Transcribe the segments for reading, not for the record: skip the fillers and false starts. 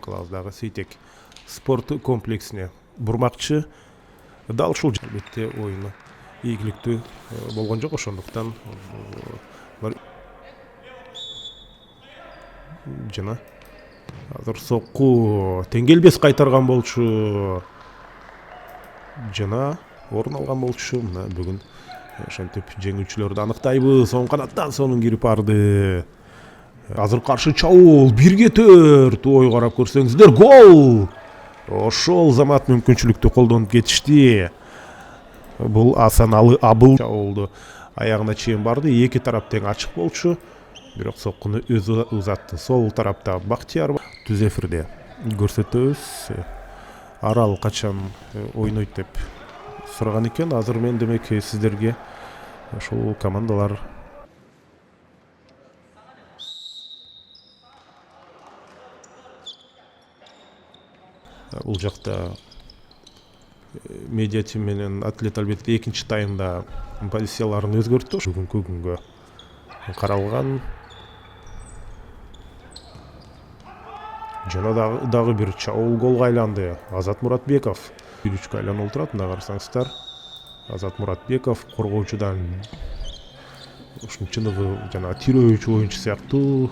кылабыздагы Сейтек спорт комплексине бурмакчы. Дал ушул албетте оюну ийгиликтүү болгон жок, ошондуктан жана азыр сокку теңгелбес кайтарган болчу жана орун алган болчу. Мына бүгүн ошентип жеңүүчүлөрдү аныктайбыз. Оң канаттан сонун кирип барды. Азыр каршы чабуул 1-4. Ой, карап көрсөңүздөр, гол! Ошол замат мүмкүнчүлүктү колдонуп кетишти. Бул Асаналы Абыл чабуулду аягына чейин барды. Эки тарап тең ачык болчу. Бирок соккуну өзү узатты. Сол тарапта Бактияр түз эфирде көрсөтөбүз. Арал качан ойнойт деп сураган экен. Азыр мен демек сиздерге ошол командалар бул жакта медиа тим менен атлет албетте экинчи таймда позицияларын өзгөрттү. Бүгүнкү күнгө каралган жана дагы бир чабуул голго айланды. Азат Муратбеков 3-кө айланып отурат. Мына карасаңыздар, Азат Муратбеков коргоочудан ушунун чыныгы жана тирөөчү оюнчу сыяктуу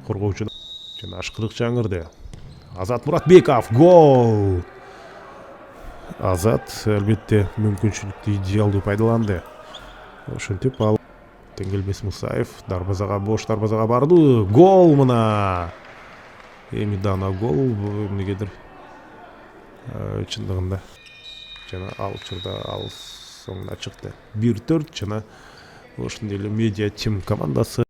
коргоочудан жана ашкырык жаңырды. Азат Муратбеков гол! Азат албетте мүмкүнчүлүктү идеалдуу пайдаланды. Ошентип ал Теңгелбес Мусаев дарбазага, бош дарбазага барды. Гол мына! Эми дана гол эмнегедир чындыгында жана ал учурда ал соңуна чыкты. 1-4 жана ошондой эле медиа тим командасы